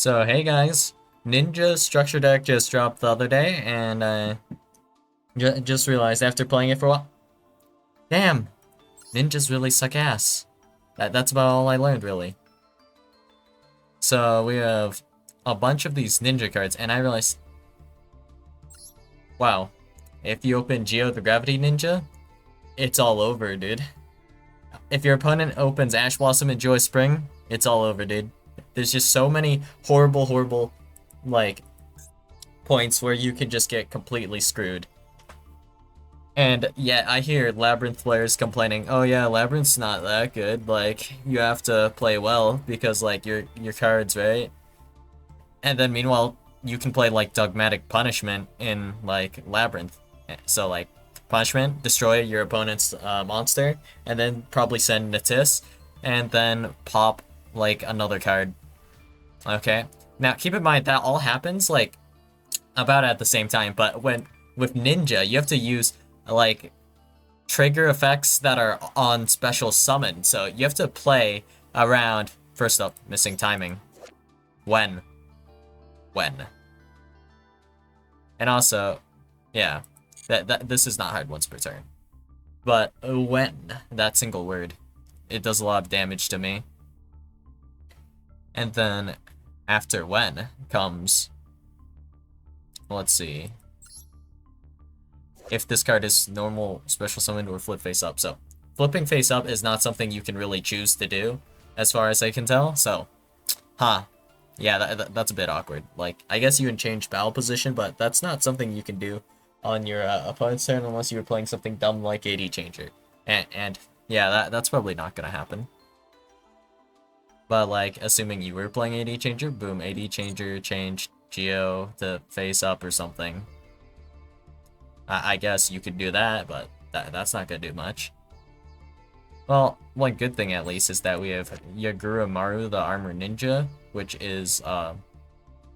So hey guys, Ninja Structure Deck just dropped the other day, and I just realized after playing it for a while, damn, ninjas really suck ass. That's about all I learned really. So we have a bunch of these ninja cards, and I realized, wow, if you open Yugioh the Gravity Ninja, it's all over, dude. If your opponent opens Ash Blossom and Joy Spring, it's all over, dude. There's just so many horrible, like, points where you can just get completely screwed. And yeah, I hear Labyrinth players complaining, "Oh yeah, Labyrinth's not that good. Like you have to play well because like your cards, right?" And then meanwhile, you can play like Dogmatic Punishment in like Labyrinth. So like Punishment, destroy your opponent's monster, and then probably send Natis, and then pop like another card. Okay. Now keep in mind that all happens like about at the same time, but when with Ninja, you have to use like trigger effects that are on special summon. So you have to play around, first up, missing timing. When. When. And also, yeah, that this is not hard once per turn. But when, that single word, it does a lot of damage to me. And then after when comes, let's see, if this card is normal, special summoned, or flip face up. So flipping face up is not something you can really choose to do, as far as I can tell. So, yeah, that's a bit awkward. Like, I guess you can change battle position, but that's not something you can do on your opponent's turn unless you were playing something dumb like AD Changer. And yeah, that's probably not gonna happen. But like, assuming you were playing AD Changer, boom, AD Changer changed Geo to face up or something. I guess you could do that, but that's not gonna do much. Well, one good thing at least is that we have Yagura Maru, the Armor Ninja, which is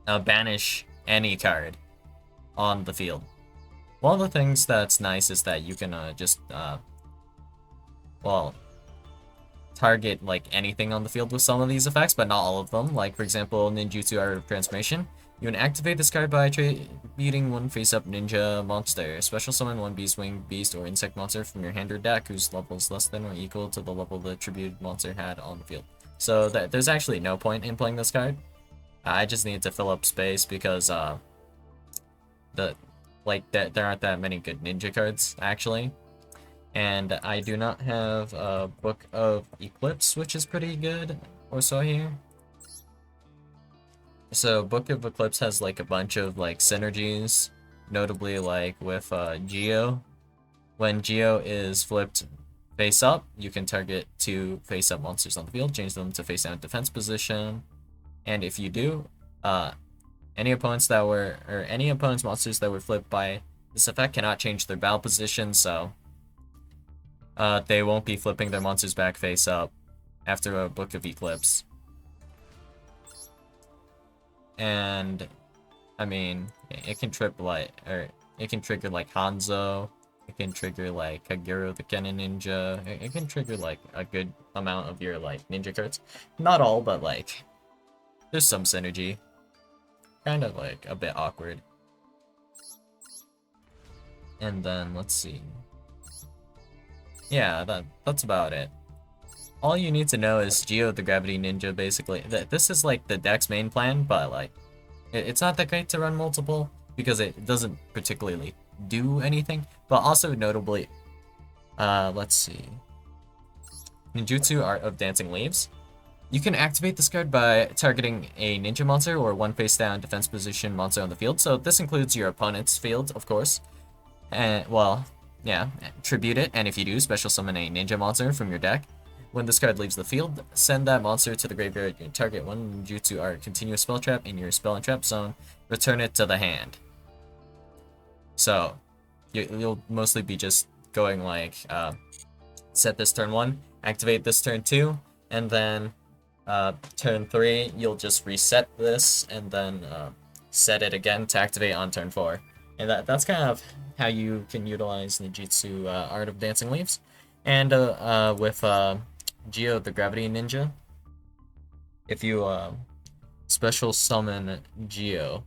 banish any card on the field. One of the things that's nice is that you can well, target like anything on the field with some of these effects, but not all of them. Like for example, Ninjutsu Art of Transformation. You can activate this card by attributing one face-up ninja monster. Special summon one beast-wing beast or insect monster from your hand or deck whose level is less than or equal to the level the attributed monster had on the field. So there's actually no point in playing this card. I just need to fill up space because there aren't that many good ninja cards actually. And I do not have a Book of Eclipse, which is pretty good, or so here. So Book of Eclipse has like a bunch of like synergies, notably like with Geo. When Geo is flipped face up, you can target two face up monsters on the field, change them to face down defense position, and if you do, any opponent's monsters that were flipped by this effect cannot change their battle position, so they won't be flipping their monsters back face up after a Book of Eclipse. And I mean, it can trip like, or it can trigger like Hanzo. It can trigger like Kagero the Kennen Ninja. It can trigger like a good amount of your like ninja cards. Not all, but like there's some synergy. Kind of like a bit awkward. And then let's see. Yeah, that's about it. All you need to know is Geo the Gravity Ninja, basically. This is like the deck's main plan, but like, it's not that great to run multiple because it doesn't particularly do anything. But also notably, let's see. Ninjutsu Art of Dancing Leaves. You can activate this card by targeting a ninja monster or one face down defense position monster on the field. So this includes your opponent's field, of course. And well, yeah, tribute it, and if you do, special summon a ninja monster from your deck. When this card leaves the field, send that monster to the graveyard. You target one Jutsu Art continuous spell trap in your spell and trap zone. Return it to the hand. So, you'll mostly be just going like, set this turn 1, activate this turn 2, and then turn 3, you'll just reset this, and then set it again to activate on turn 4. And that's kind of how you can utilize Ninjutsu Art of Dancing Leaves. And with Geo the Gravity Ninja, if you special summon Geo.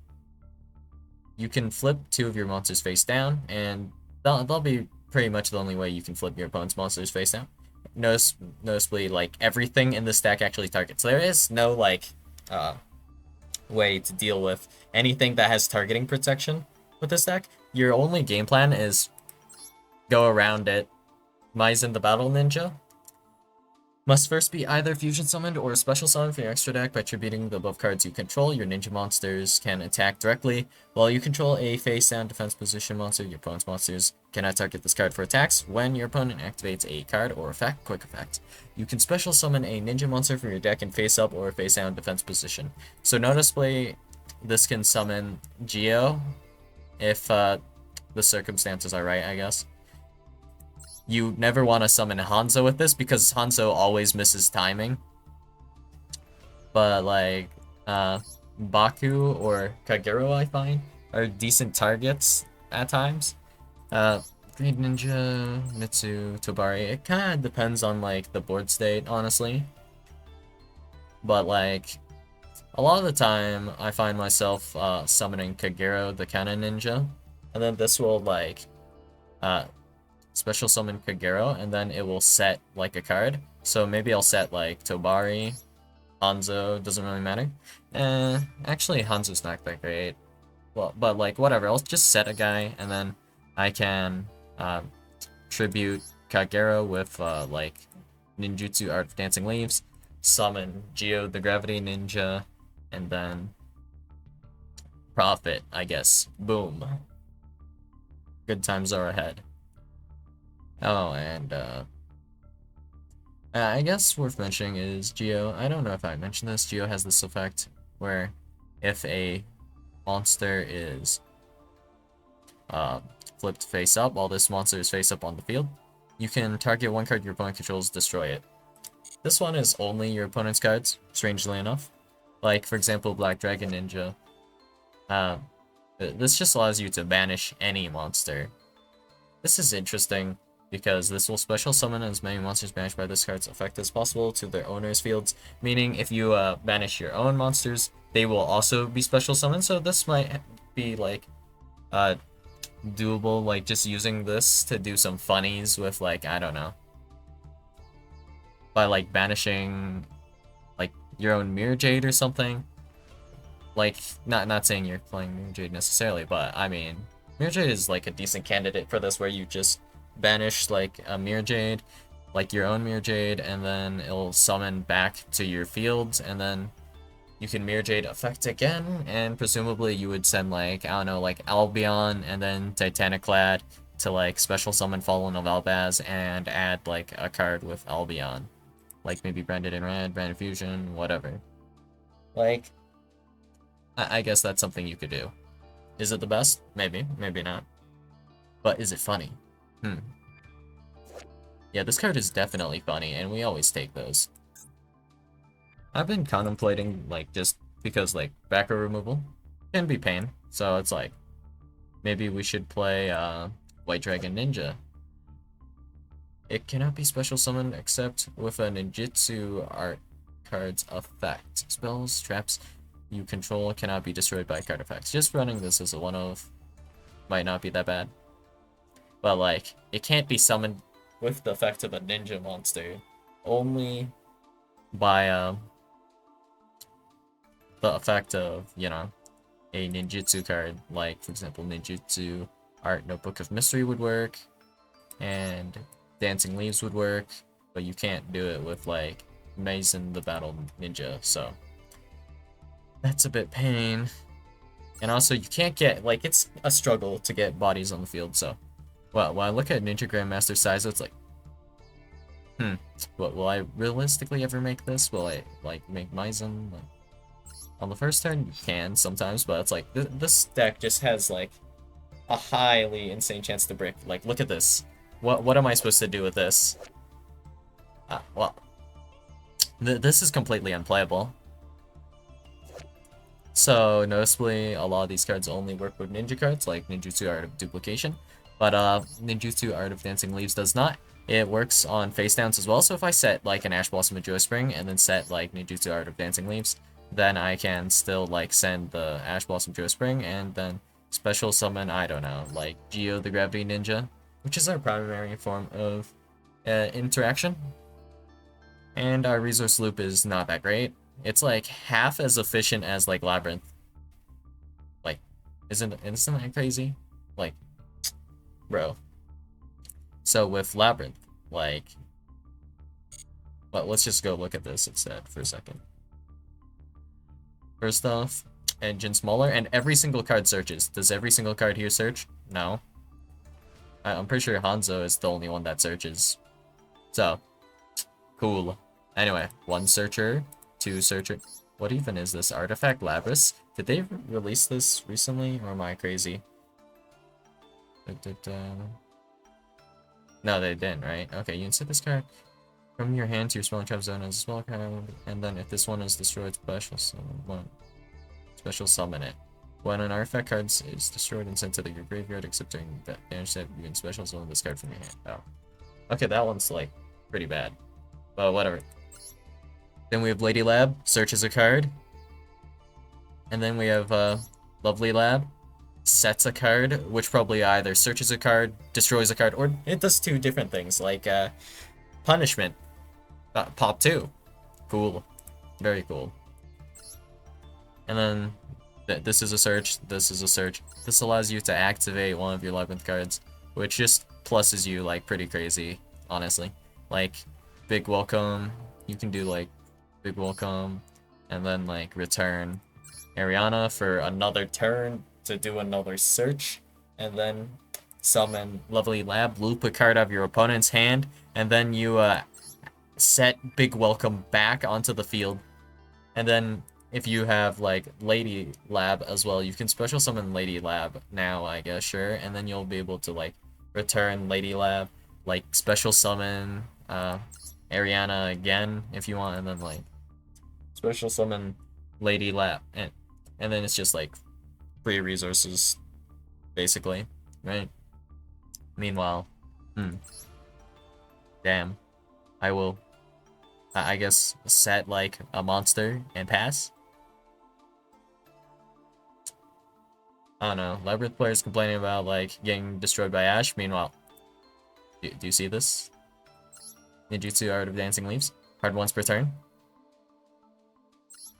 You can flip 2 of your monsters face down, and that'll be pretty much the only way you can flip your opponent's monsters face down. Noticeably, like, everything in this deck actually targets. There is no, like, uh, way to deal with anything that has targeting protection with this deck. Your only game plan is go around it. Maizen the Battle Ninja must first be either fusion summoned or special summoned from your extra deck. By tributing the above cards you control, your ninja monsters can attack directly. While you control a face-down defense position monster, your opponent's monsters cannot target this card for attacks. When your opponent activates a card or effect, quick effect, you can special summon a ninja monster from your deck in face-up or face-down defense position. So noticeably, this can summon Geo if the circumstances are right, I guess. You never want to summon Hanzo with this because Hanzo always misses timing. But like, Baku or Kagero, I find, are decent targets at times. Green Ninja, Mitsu, Tobari, it kind of depends on like the board state, honestly. But like, a lot of the time, I find myself summoning Kagero, the Cannon Ninja, and then this will like, special summon Kagero, and then it will set like a card. So maybe I'll set like Tobari, Hanzo, doesn't really matter. Actually Hanzo's not that great. Well, but like whatever, I'll just set a guy, and then I can tribute Kagero with like Ninjutsu Art of Dancing Leaves, summon Geo the Gravity Ninja, and then profit, I guess. Boom. Good times are ahead. Oh, and I guess worth mentioning is Geo. I don't know if I mentioned this. Geo has this effect where if a monster is flipped face up while this monster is face up on the field, you can target one card your opponent controls, destroy it. This one is only your opponent's cards, strangely enough. Like, for example, Black Dragon Ninja. This just allows you to banish any monster. This is interesting, because this will special summon as many monsters banished by this card's effect as possible to their owner's fields, meaning if you banish your own monsters, they will also be special summoned. So this might be like doable, like just using this to do some funnies with, like, I don't know, by like banishing like your own Mirror Jade or something. Like, not saying you're playing Mirror Jade necessarily, but I mean, Mirror Jade is like a decent candidate for this, where you just banish like a Mirror Jade, like your own Mirror Jade, and then it'll summon back to your field, and then you can Mirror Jade effect again, and presumably you would send like, I don't know, like Albion and then Titaniclad to like special summon Fallen of Albaz and add like a card with Albion, like maybe Branded in Red, Branded Fusion, whatever. Like, I guess that's something you could do. Is it the best? Maybe, maybe not. But is it funny? Yeah, this card is definitely funny, and we always take those. I've been contemplating, like, just because, like, backer removal can be pain, so it's like, maybe we should play, White Dragon Ninja. It cannot be special summoned except with a ninjutsu art card's effect. Spells, traps you control cannot be destroyed by card effects. Just running this as a one-of might not be that bad. But, like, it can't be summoned with the effect of a ninja monster. Only by, the effect of, you know, a ninjutsu card. Like, for example, Ninjutsu Art Notebook of Mystery would work, and Dancing Leaves would work, but you can't do it with, like, Maizen the Battle Ninja, so that's a bit pain. And also, you can't get, like, it's a struggle to get bodies on the field, so. Well, when I look at Ninja Grandmaster Saizo, it's like, what, will I realistically ever make this? Will I, like, make Maizen? Like, on the first turn, you can sometimes, but it's like, this deck just has, like, a highly insane chance to break. Like, look at this. What am I supposed to do with this? Well, this is completely unplayable. So, noticeably, a lot of these cards only work with ninja cards, like Ninjutsu Art of Duplication, but Ninjutsu Art of Dancing Leaves does not. It works on face downs as well, so if I set, like, an Ash Blossom of Joy Spring, and then set, like, Ninjutsu Art of Dancing Leaves, then I can still like send the Ash Blossom Joe Spring and then special summon, I don't know, like Geo the Gravity Ninja, which is our primary form of interaction. And our resource loop is not that great. It's like half as efficient as like Labyrinth. Like, isn't that crazy? Like, bro. So with Labyrinth, like, well, let's just go look at this instead for a second. First off, engine smaller, and every single card searches. Does every single card here search? No. I'm pretty sure Hanzo is the only one that searches. So, cool. Anyway, 1 searcher, 2 searcher. What even is this? Artifact Lapis? Did they release this recently, or am I crazy? No, they didn't, right? Okay, you insert this card from your hand to your spell trap zone as a spell card, and then if this one is destroyed, special summon it. When an artifact card is destroyed and sent to your graveyard, except during that damage step, you can special summon this card from your hand. Oh. Okay, that one's like pretty bad. But whatever. Then we have Lady Lab, searches a card. And then we have Lovely Lab, sets a card, which probably either searches a card, destroys a card, or it does 2 different things, like Punishment. Pop 2. Cool. Very cool. And then this is a search, this is a search. This allows you to activate one of your Labyrinth cards, which just pluses you like pretty crazy, honestly. Like, Big Welcome, you can do like Big Welcome, and then like return Ariana for another turn to do another search, and then summon Lovely Lab, loop a card out of your opponent's hand, and then you set Big Welcome back onto the field. And then if you have like Lady Lab as well, you can special summon Lady Lab now, I guess, sure, and then you'll be able to like return Lady Lab, like special summon Ariana again if you want, and then like special summon Lady Lab, and then it's just like free resources, basically, right? Meanwhile, damn, I will, I guess, set like a monster and pass. I don't know. Labyrinth players complaining about like getting destroyed by Ash. Meanwhile, do you see this? Ninjutsu Art of Dancing Leaves. Hard once per turn.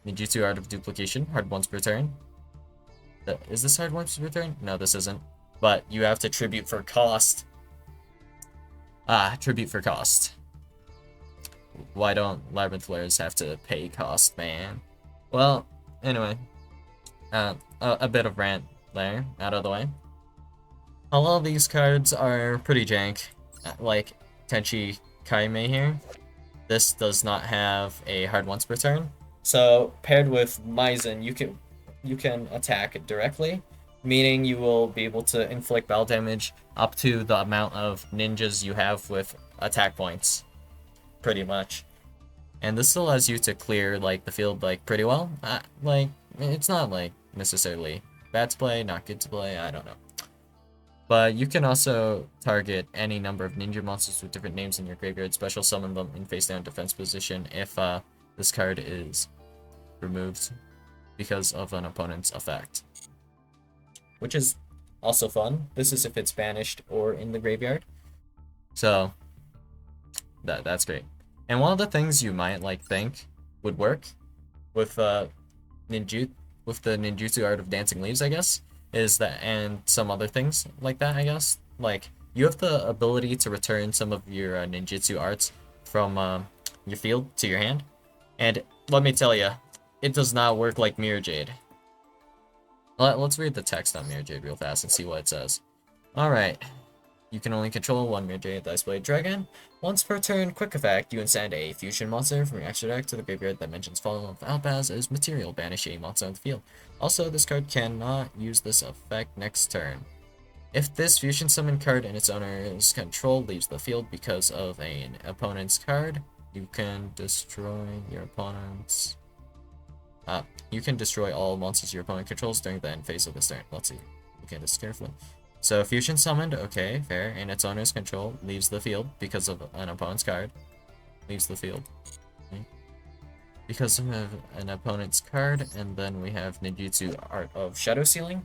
Ninjutsu Art of Duplication. Hard once per turn. Is this hard once per turn? No, this isn't. But you have to tribute for cost. Tribute for cost. Why don't Labyrinth players have to pay cost, man? Well, anyway. A bit of rant there, out of the way. A lot of these cards are pretty jank. Like Tenchi Kaime here. This does not have a hard once per turn. So paired with Maizen, you can attack directly, meaning you will be able to inflict battle damage up to the amount of ninjas you have with attack points, pretty much. And this allows you to clear like the field like pretty well. Like it's not like necessarily bad to play, not good to play, I don't know. But you can also target any number of ninja monsters with different names in your graveyard, special summon them in face down defense position if this card is removed because of an opponent's effect. Which is also fun. This is if it's banished or in the graveyard. So that's great. And one of the things you might like think would work with the Ninjutsu Art of Dancing Leaves, I guess, is that, and some other things like that, I guess. Like, you have the ability to return some of your ninjutsu arts from your field to your hand. And let me tell you, it does not work like Mirror Jade. Let's read the text on Mirror Jade real fast and see what it says. Alright. You can only control one Mirror Jade Ice Blade Dragon. Once per turn, quick effect, you can send a fusion monster from your extra deck to the graveyard that mentions Fallen of Alpaz as material, banish a monster on the field. Also, this card cannot use this effect next turn. If this fusion summon card and its owner's control leaves the field because of an opponent's card, you can destroy your opponent's... you can destroy all monsters your opponent controls during the end phase of this turn. Let's see. Look at this carefully. So, fusion summoned, okay, fair, and its owner's control leaves the field because of an opponent's card. Leaves the field. Okay. because we have an opponent's card, and then we have Ninjutsu Art of Shadow Sealing.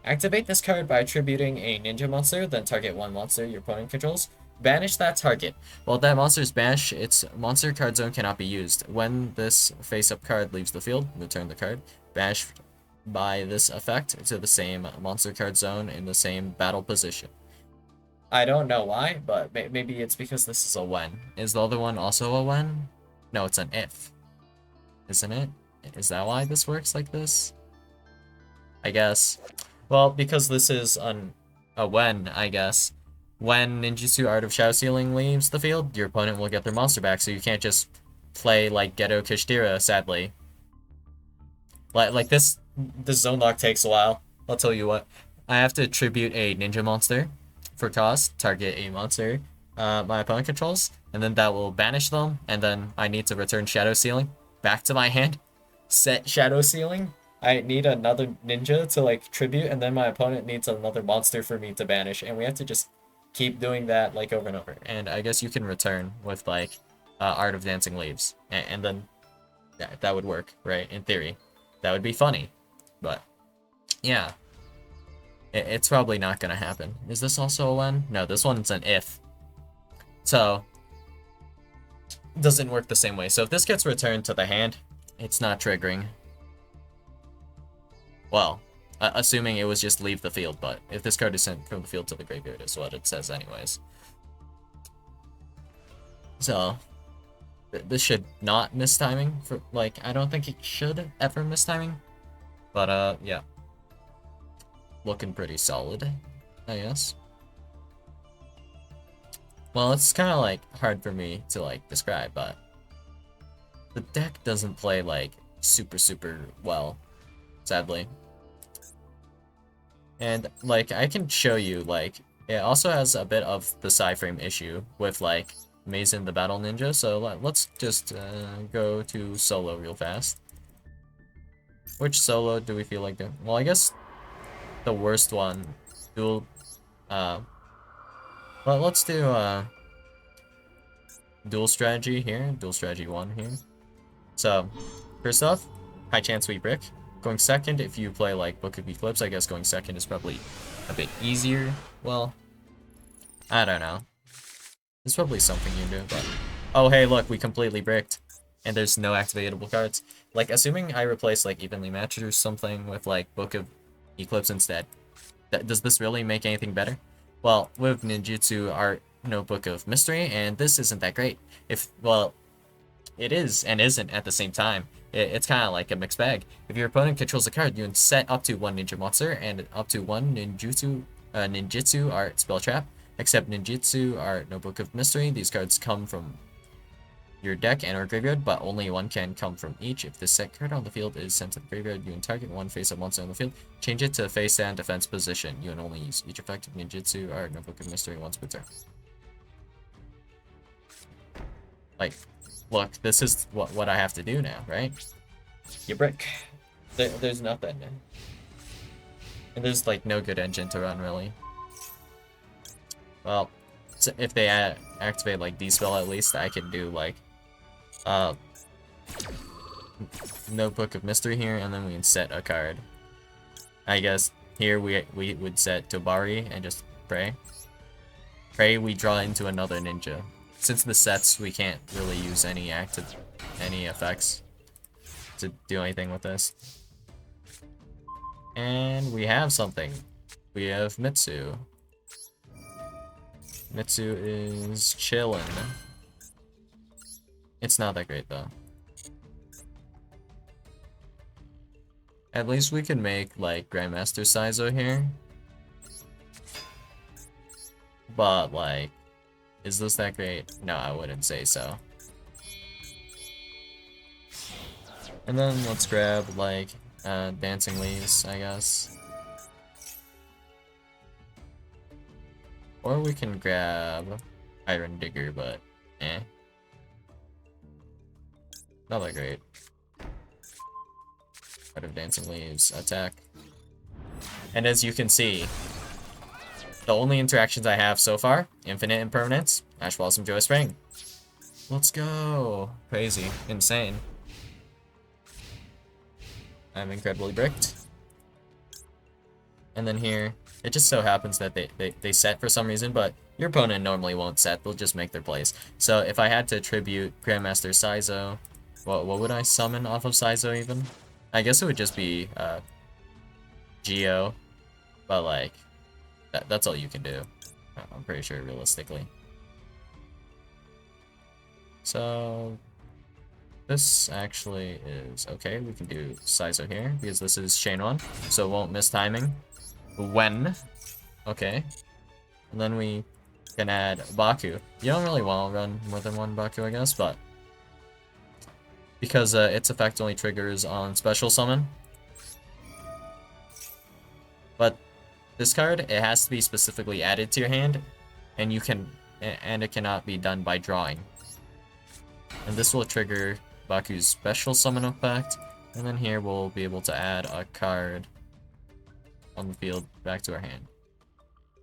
Activate this card by attributing a ninja monster, then target one monster your opponent controls. Banish that target. While that monster is banished, its monster card zone cannot be used. When this face-up card leaves the field, return the card. Banished by this effect to the same monster card zone in the same battle position. I don't know why, but maybe it's because this is a when. Is the other one also a when? No, it's an if. Isn't it? Is that why this works like this? I guess. Well, because this is a when, I guess. When Ninjutsu Art of Shadow Sealing leaves the field, your opponent will get their monster back, so you can't just play like Geto Kishtira, sadly. Like this zone lock takes a while. I'll tell you what. I have to attribute a ninja monster for cost, target a monster my opponent controls, and then that will banish them, and then I need to return Shadow Sealing back to my hand. Set Shadow Sealing. I need another ninja to like tribute, and then my opponent needs another monster for me to banish, and we have to just keep doing that like over and over. And I guess you can return with like Art of Dancing Leaves, and then that would work, right? In theory, that would be funny, but yeah, it's probably not gonna happen. Is this also a when? No, this one's an if. So it doesn't work the same way. So if this gets returned to the hand, it's not triggering. Well, assuming it was just leave the field, but if this card is sent from the field to the graveyard is what it says anyways. So this should not miss timing for like I don't think it should ever miss timing. But yeah. Looking pretty solid, I guess. Well, it's kind of like hard for me to like describe, but the deck doesn't play like super well, sadly. And like I can show you, like it also has a bit of the side frame issue with like Mazen the Battle Ninja. So let's just go to solo real fast. Which solo do we feel like doing? Well, I guess the worst one, Duel. Well, let's do Duel Strategy here, Duel Strategy 1 here. So, first off, high chance we brick. Going second, if you play like Book of Eclipse, I guess going second is probably a bit easier. Well, I don't know. There's probably something you do, but... Oh, hey, look, we completely bricked. And there's no activatable cards. Like, assuming I replace like Evenly Matched or something with like Book of Eclipse instead, does this really make anything better? Well, with Ninjutsu Art Notebook of Mystery, and this isn't that great. Well, it is and isn't at the same time. It's kind of like a mixed bag. If your opponent controls a card, you can set up to one ninja monster and up to one ninjutsu art spell trap. Except Ninjutsu Art Notebook of Mystery, these cards come from your deck and or graveyard, but only one can come from each. If the set card on the field is sent to the graveyard, you can target one face-up monster on the field, change it to face and defense position. You can only use each effective Ninjutsu Art Notebook of Mystery once per turn. Like, look, this is what I have to do now, right? You brick. There's nothing. And there's like no good engine to run, really. Well, so if they activate like D-Spell at least, I can do like Notebook of Mystery here, and then we can set a card. I guess here we would set Tobari and just pray. Pray we draw into another ninja. Since the sets, we can't really use any effects to do anything with this. And we have something. We have Mitsu. Mitsu is chillin'. It's not that great though. At least we can make like Grandmaster Saizo here. But like, is this that great? No, I wouldn't say so. And then let's grab like Dancing Leaves, I guess. Or we can grab Iron Digger, but eh. Not that great. Out of Dancing Leaves, attack. And as you can see, the only interactions I have so far, Infinite Impermanence, Ash Blossom, Joy Spring. Let's go. Crazy. Insane. I'm incredibly bricked. And then here, it just so happens that they set for some reason, but your opponent normally won't set. They'll just make their plays. So if I had to attribute Grandmaster Saizo, what would I summon off of Saizo even? I guess it would just be Geo, but like that's all you can do. I'm pretty sure realistically. So this actually is okay. We can do Saizo here because this is chain 1, so it won't miss timing. When? Okay. And then we can add Baku. You don't really want to run more than one Baku, I guess, but because its effect only triggers on special summon. But this card, it has to be specifically added to your hand, and it cannot be done by drawing. And this will trigger Baku's special summon effect, and then here we'll be able to add a card on the field back to our hand.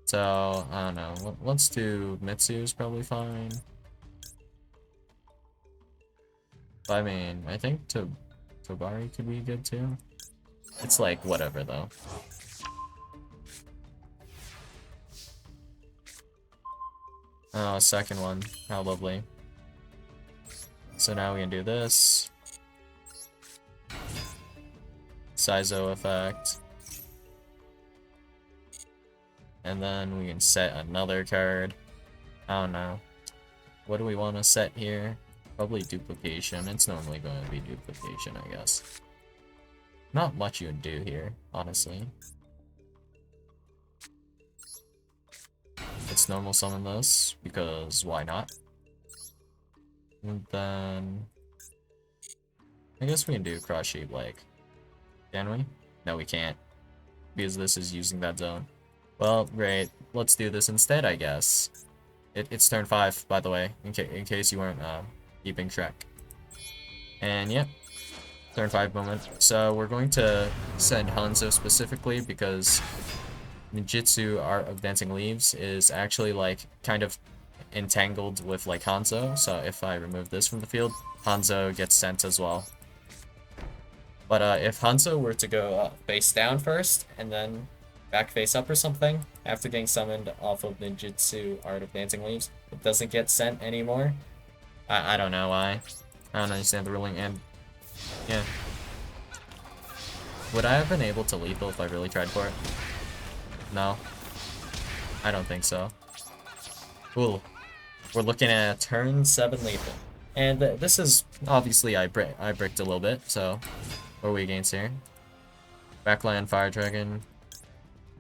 So, I don't know, let's do Mitsu's probably fine. I mean, I think Tobari could be good too. It's like, whatever though. Oh, second one, how lovely. So now we can do this. Saizo effect. And then we can set another card. I don't know. What do we want to set here? Probably duplication. It's normally going to be duplication, I guess. Not much you would do here, honestly. Let's normal summon this, because why not? And then I guess we can do cross shape like. Can we? No, we can't. Because this is using that zone. Well, great. Let's do this instead, I guess. It's turn 5, by the way, in case you weren't keeping track. And yep, turn 5 moment. So we're going to send Hanzo specifically because Ninjutsu Art of Dancing Leaves is actually like kind of entangled with like Hanzo. So if I remove this from the field, Hanzo gets sent as well. But if Hanzo were to go face down first and then back face up or something after getting summoned off of Ninjutsu Art of Dancing Leaves, it doesn't get sent anymore. I don't know why. I don't understand the ruling, and yeah. Would I have been able to lethal if I really tried for it? No. I don't think so. Cool. We're looking at turn 7 lethal. And this is, obviously, I bricked a little bit, so what are we against here? Backland, Fire Dragon,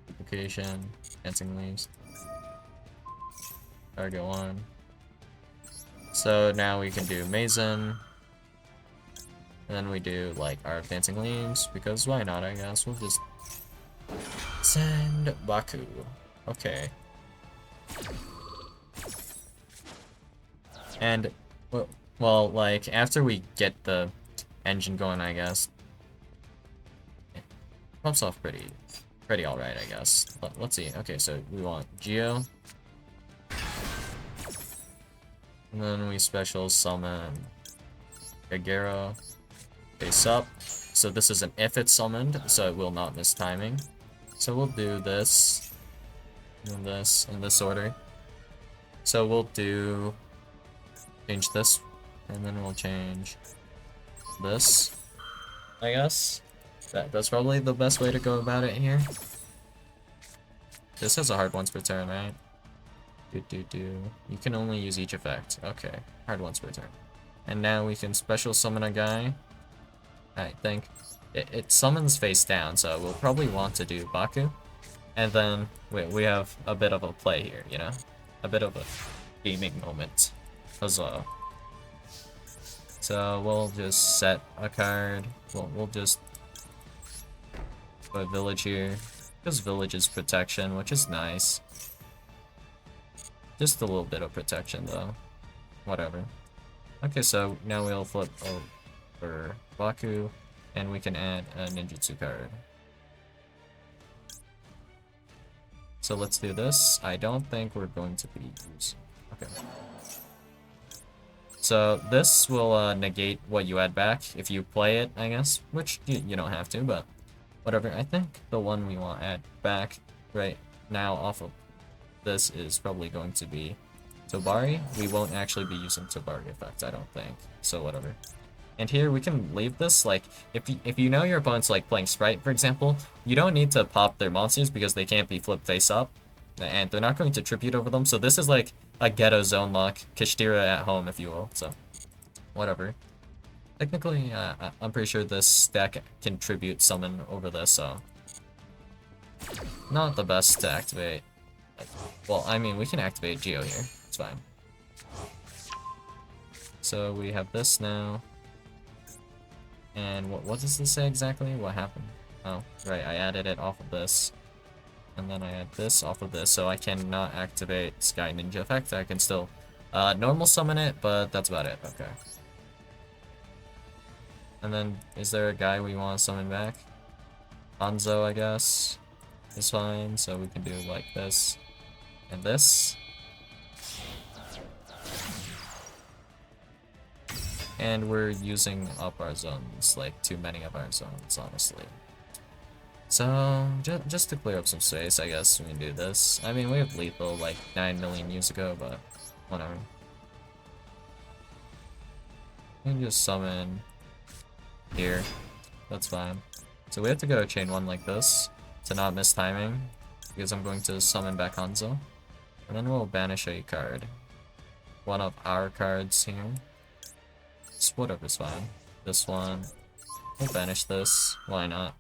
Duplication, Dancing Leaves. Target 1. So now we can do Mazen. And then we do, like, our Dancing Leaves, because why not, I guess. We'll just send Baku. Okay. And, well, like, after we get the engine going, I guess, it pops off pretty alright, I guess. Let's see. Okay, so we want Geo. And then we special summon Kagero face up. So this is an if it's summoned, so it will not miss timing. So we'll do this, and this, in this order. So we'll change this, and then we'll change this, I guess. That's probably the best way to go about it here. This has a hard once per turn, right? You can only use each effect. Okay, hard once per turn. And now we can special summon a guy. I think it summons face down, so we'll probably want to do Baku. And then we have a bit of a play here, you know? A bit of a gaming moment as well. So we'll just set a card. We'll just put a village here. Because village is protection, which is nice. Just a little bit of protection though. Whatever. Okay, so now we'll flip over Baku, and we can add a ninjutsu card. So let's do this. I don't think we're going to be using. Okay. So this will negate what you add back if you play it, I guess, which you don't have to, but whatever. I think the one we want to add back right now off of this is probably going to be Tobari. We won't actually be using Tobari effect, I don't think, so whatever. And here we can leave this, like, if you know your opponent's like playing Sprite, for example, you don't need to pop their monsters because they can't be flipped face up, and they're not going to tribute over them, so this is like a ghetto zone lock, Kishtira at home, if you will, so whatever. Technically, I'm pretty sure this deck can tribute summon over this, so not the best to activate. Well, I mean, we can activate Geo here, it's fine. So we have this now. And what does this say exactly? What happened? Oh, right, I added it off of this. And then I add this off of this, so I cannot activate Sky Ninja effect. I can still normal summon it, but that's about it. Okay. And then, is there a guy we want to summon back? Hanzo, I guess, is fine, so we can do like this and this. And we're using up our zones, like too many of our zones, honestly. So, just to clear up some space, I guess we can do this. I mean, we have lethal like 9 million years ago, but whatever. We can just summon here. That's fine. So we have to go chain 1 like this to not miss timing, because I'm going to summon back Hanzo. And then we'll banish a card. One of our cards here. Whatever's fine. This one. We'll banish this. Why not?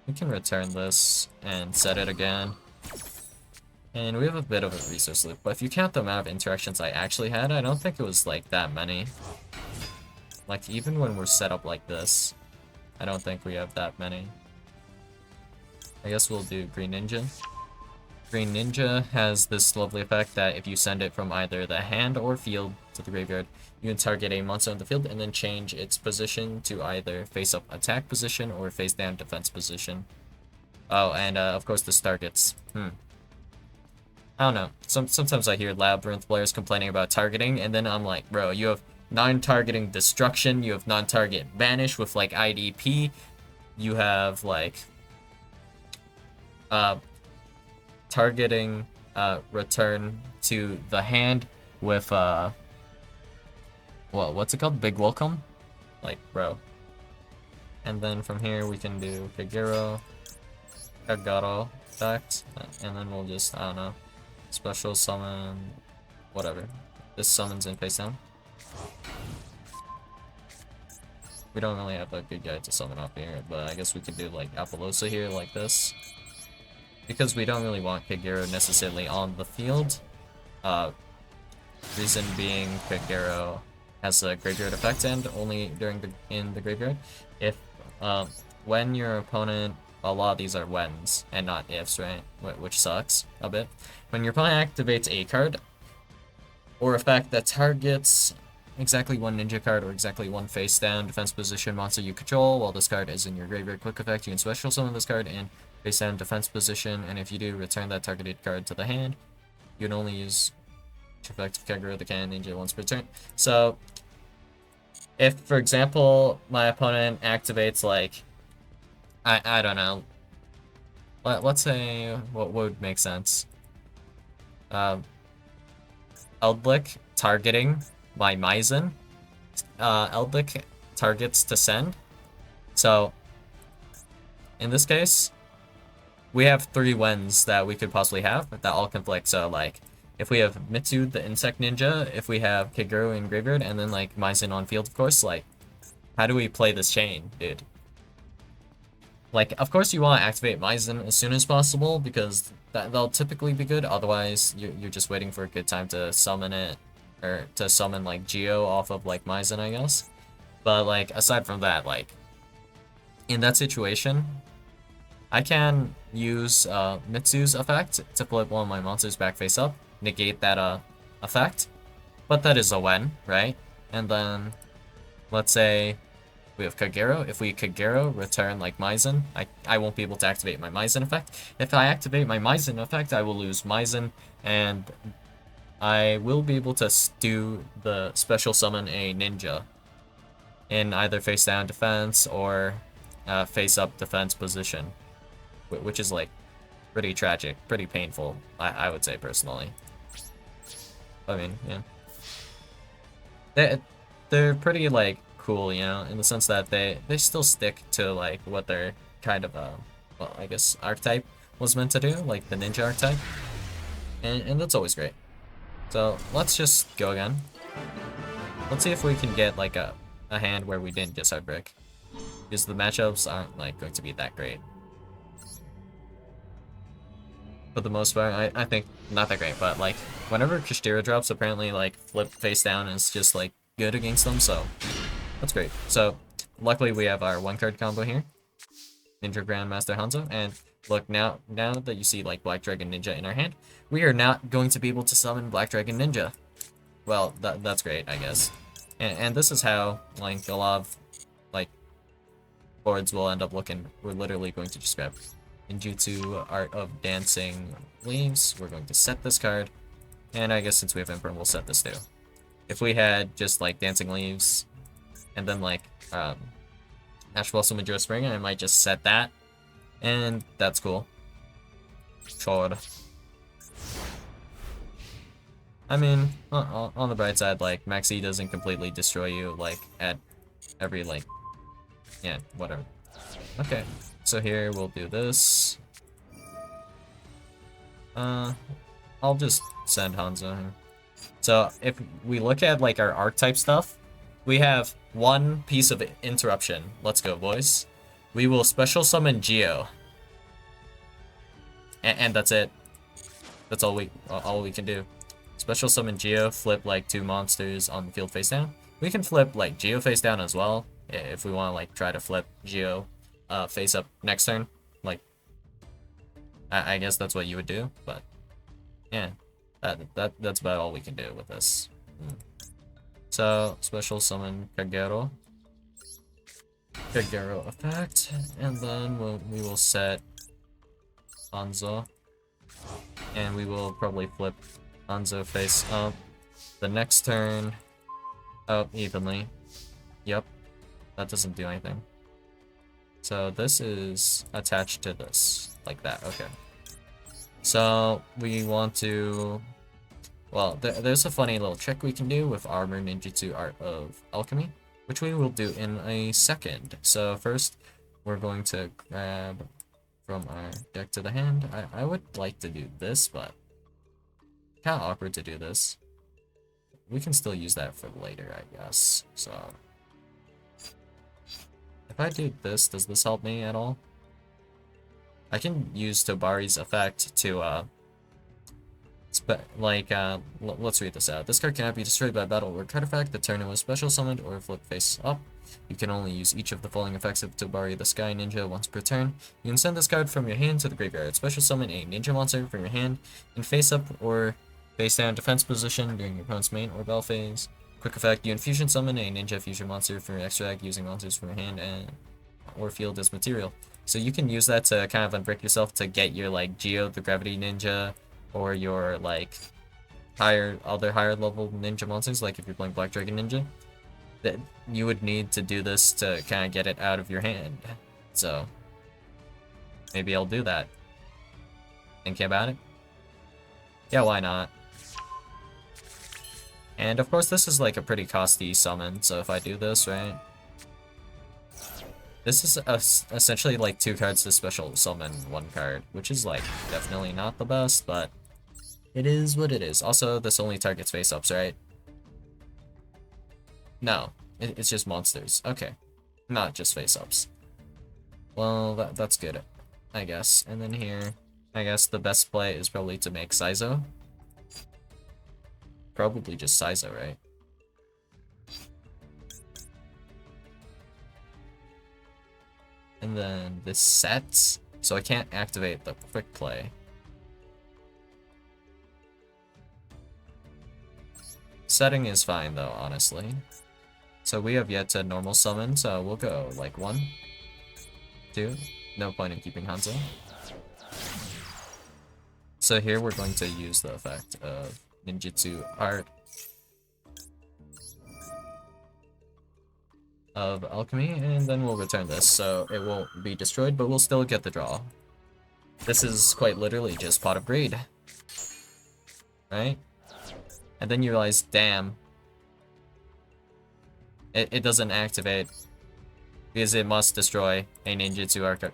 We can return this and set it again. And we have a bit of a resource loop, but if you count the amount of interactions I actually had, I don't think it was like that many. Like, even when we're set up like this, I don't think we have that many. I guess we'll do Green Ninja. Green Ninja has this lovely effect that if you send it from either the hand or field to the graveyard, you can target a monster on the field and then change its position to either face-up attack position or face-down defense position. Oh, and of course this targets. I don't know. Sometimes I hear Labyrinth players complaining about targeting, and then I'm like, bro, you have non-targeting destruction, you have non-target banish with like IDP, you have like targeting return to the hand with well, what's it called? Big welcome? Like, bro. And then from here we can do Kagero effect, and then we'll just, I don't know, special summon, whatever. This summons in face down. We don't really have a good guy to summon up here, but I guess we could do like Apollosa here, like this. Because we don't really want Kagero necessarily on the field. Reason being, Kagero has a graveyard effect and only during in the graveyard. If when your opponent, a lot of these are whens and not ifs, right? Which sucks a bit. When your opponent activates a card or effect that targets exactly one ninja card or exactly one face down defense position monster you control, while this card is in your graveyard quick effect, you can special summon this card in face down defense position, and if you do, return that targeted card to the hand. You can only use effective Kagero the Cannon Ninja once per turn. So, if, for example, my opponent activates, like, I don't know, let's say, what would make sense? Eldlick targeting my Maizen. Eldlick targets to send. So, in this case, we have 3 wins that we could possibly have that all conflict. So, like, if we have Mitsu, the Insect Ninja, if we have Kagero in graveyard, and then, like, Maizen on field, of course, like, how do we play this chain, dude? Like, of course you want to activate Maizen as soon as possible, because that'll typically be good. Otherwise, you're just waiting for a good time to summon it, or to summon, like, Yugioh off of, like, Maizen, I guess. But, like, aside from that, like, in that situation, I can use Mitsu's effect to flip one of my monsters back face up, negate that effect, but that is a win, right? And then, let's say we have Kagero. If we Kagero, return like Maizen, I won't be able to activate my Maizen effect. If I activate my Maizen effect, I will lose Maizen, and I will be able to do the special summon a ninja in either face down defense or face up defense position, which is like pretty tragic, pretty painful, I would say personally. I mean, yeah. They're pretty like cool, you know, in the sense that they still stick to like what their kind of well, I guess archetype was meant to do, like the ninja archetype. And that's always great. So let's just go again. Let's see if we can get like a hand where we didn't just brick. Because the matchups aren't like going to be that great. For the most part, I think not that great, but like whenever Kashtira drops, apparently like flip face down is just like good against them, so that's great. So luckily we have our 1-card combo here. Ninja Grandmaster Hanzo, and look, now that you see like Black Dragon Ninja in our hand, we are not going to be able to summon Black Dragon Ninja. Well, that's great, I guess. And this is how like a lot of like boards will end up looking. We're literally going to just grab Ninjutsu Art of Dancing Leaves. We're going to set this card, and I guess since we have Emperor, we'll set this too. If we had just like Dancing Leaves, and then like Ash Blossom and Joe Spring, I might just set that, and that's cool. Chord. I mean, on the bright side, like, Maxi doesn't completely destroy you, like, at every, like, yeah, whatever. Okay, so here we'll do this. I'll just send Hanzo here. So, if we look at, like, our archetype stuff, we have one piece of interruption. Let's go, boys. We will special summon Yugioh. And that's it. That's all we can do. Special summon Yugioh, flip like 2 monsters on the field face down. We can flip like Yugioh face down as well, if we want to like try to flip Yugioh face up next turn. Like, I guess that's what you would do, but yeah, that's about all we can do with this. So special summon Kagero effect, and then we will set Hanzo, and we will probably flip Hanzo face up. The next turn, up evenly. Yep, that doesn't do anything. So this is attached to this, like that. Okay. So we want to. Well, there's a funny little trick we can do with Armor Ninjutsu Art of Alchemy, which we will do in a second. So first, we're going to grab from our deck to the hand. I would like to do this, but kind of awkward to do this. We can still use that for later, I guess. So if I do this, does this help me at all? I can use Tobari's effect to let's read this out. This card cannot be destroyed by battle or card effect. The turn it was special summoned or flip face up. You can only use each of the following effects of Tobari the Sky Ninja once per turn. You can send this card from your hand to the graveyard. Special summon a ninja monster from your hand in face up or face down defense position during your opponent's main or battle phase. Quick effect, you infusion summon a ninja fusion monster from your extra deck using monsters from your hand and or field as material. So you can use that to kind of unbrick yourself to get your like Yugioh the Gravity Ninja or your like other higher level ninja monsters, like if you're playing Black Dragon Ninja. That you would need to do this to kind of get it out of your hand. So maybe I'll do that. Thinking about it? Yeah, why not? And of course this is like a pretty costly summon, so if I do this, right? This is essentially like 2 cards to special summon 1 card, which is like definitely not the best, but it is what it is. Also, this only targets face-ups, right? No, it's just monsters. Okay, not just face-ups. Well, that's good, I guess. And then here, I guess the best play is probably to make Saizo. Probably just Saizo, right? And then this sets, so I can't activate the quick play. Setting is fine though, honestly. So we have yet to normal summon, so we'll go like 1, 2. No point in keeping Hanzo. So here we're going to use the effect of ninjutsu art of alchemy, and then we'll return this, so it won't be destroyed, but we'll still get the draw. This is quite literally just Pot of Greed, right? And then you realize, damn, it doesn't activate because it must destroy a ninjutsu art card.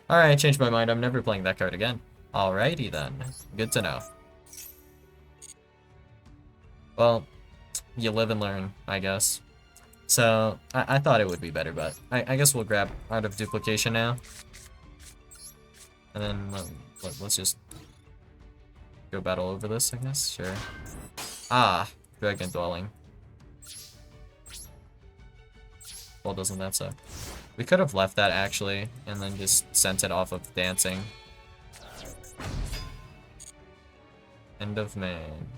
Alright, I changed my mind. I'm never playing that card again. Alrighty then. Good to know. Well, you live and learn, I guess. So, I thought it would be better, but I guess we'll grab Art of Duplication now. And then let's just go battle over this, I guess. Sure. Ah, Dragon Dwelling. Well, doesn't that suck? We could have left that, actually, and then just sent it off of Dancing. End of main.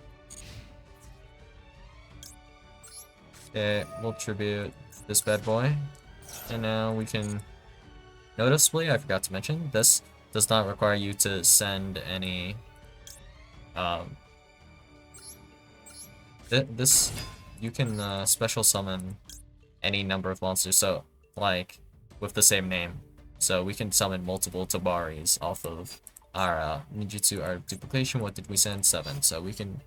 Okay, we'll tribute this bad boy. And now we can... Noticeably, I forgot to mention, this does not require you to send any... This... You can special summon any number of monsters, so, like, with the same name. So we can summon multiple Tabaris off of our ninjutsu art of duplication. What did we send? 7. So we can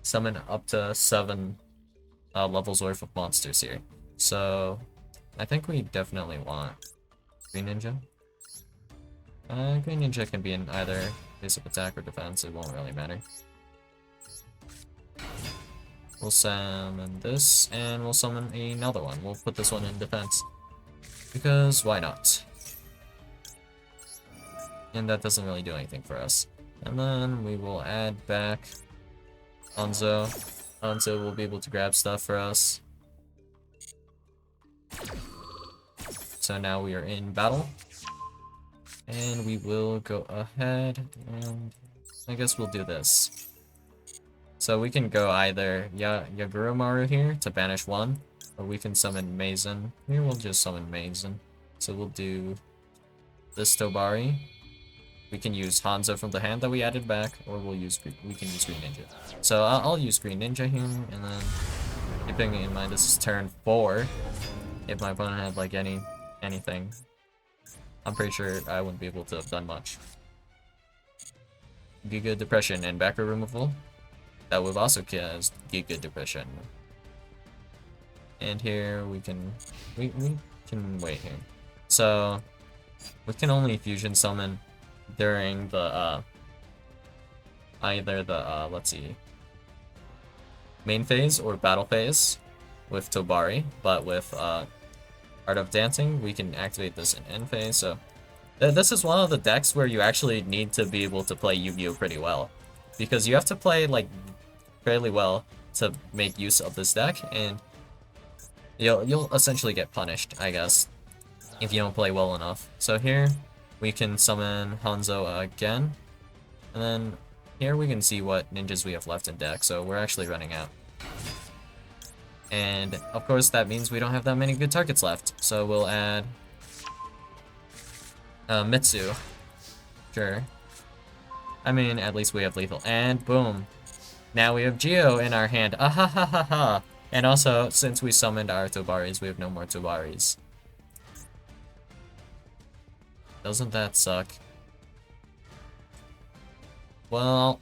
summon up to 7 levels worth of monsters here. So I think we definitely want Green Ninja. Green Ninja can be in either phase of attack or defense, it won't really matter. We'll summon this, and we'll summon another one. We'll put this one in defense. Because why not? And that doesn't really do anything for us. And then we will add back Hanzo. Hanzo will be able to grab stuff for us. So now we are in battle. And we will go ahead and I guess we'll do this. So we can go either Yagurumaru here to banish 1, or we can summon Mazen. Here we'll just summon Mazen. So we'll do this Tobari. We can use Hanzo from the hand that we added back, or we can use Green Ninja. So I'll use Green Ninja here, and then keeping in mind this is turn 4. If my opponent had like anything, I'm pretty sure I wouldn't be able to have done much. Giga Depression and backer removal. That would also cause Giga Depression. And here we can wait here. So we can only fusion summon during the either the let's see, main phase or battle phase with Tobari, but with Art of Dancing we can activate this in end phase. So this is one of the decks where you actually need to be able to play Yu-Gi-Oh pretty well, because you have to play like fairly well to make use of this deck, and you'll essentially get punished, I guess, if you don't play well enough. So here we can summon Hanzo again, and then here we can see what ninjas we have left in deck. So we're actually running out, and of course that means we don't have that many good targets left. So we'll add Mitsu. Sure. I mean, at least we have lethal, and boom. Now we have yugioh in our hand. Ah ha ha ha ha. And also, since we summoned our Tobaris, we have no more Tobaris. Doesn't that suck? Well,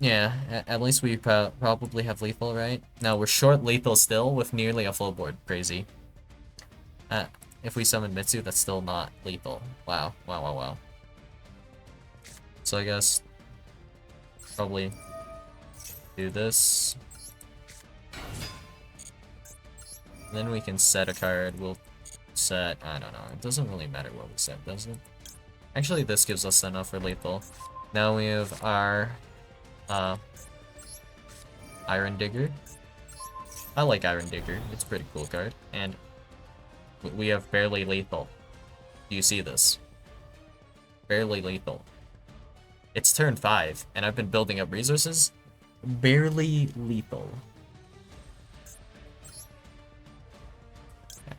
yeah, at least we probably have lethal, right? No, we're short lethal still with nearly a full board. Crazy. If we summon Mitsu, that's still not lethal. Wow, wow, wow, wow. So I guess probably do this. And then we can set a card. We'll set, I don't know, it doesn't really matter what we set, does it? Actually, this gives us enough for lethal. Now we have our Iron Digger. I like Iron Digger, it's a pretty cool card. And we have barely lethal. Do you see this? Barely lethal. It's turn 5, and I've been building up resources. Barely lethal.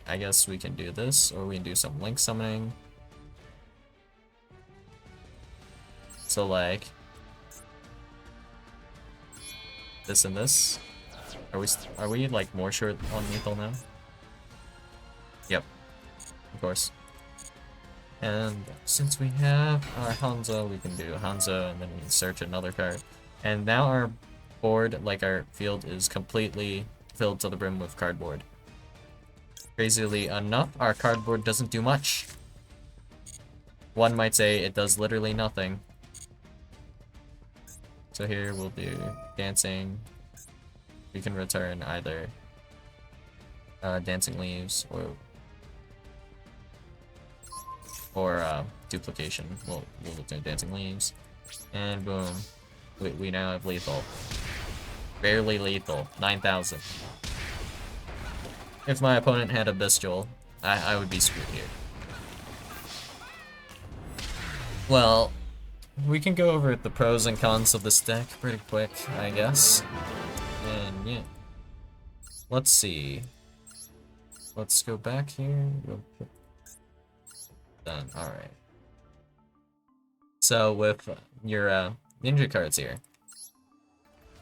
I guess we can do this, or we can do some link summoning. So like, this and this. Are we like more short on lethal now? Yep, of course. And since we have our Hanzo, we can do Hanzo, and then we can search another card. And now our board, like our field, is completely filled to the brim with cardboard. Crazily enough, our cardboard doesn't do much. One might say it does literally nothing. So here we'll do dancing. We can return either dancing leaves or duplication. We'll return dancing leaves, and boom, we now have lethal. Barely lethal, 9,000. If my opponent had a Bestial, I would be screwed here. Well, we can go over the pros and cons of this deck pretty quick, I guess. And yeah. Let's see. Let's go back here. Done. Alright. So with your ninja cards here,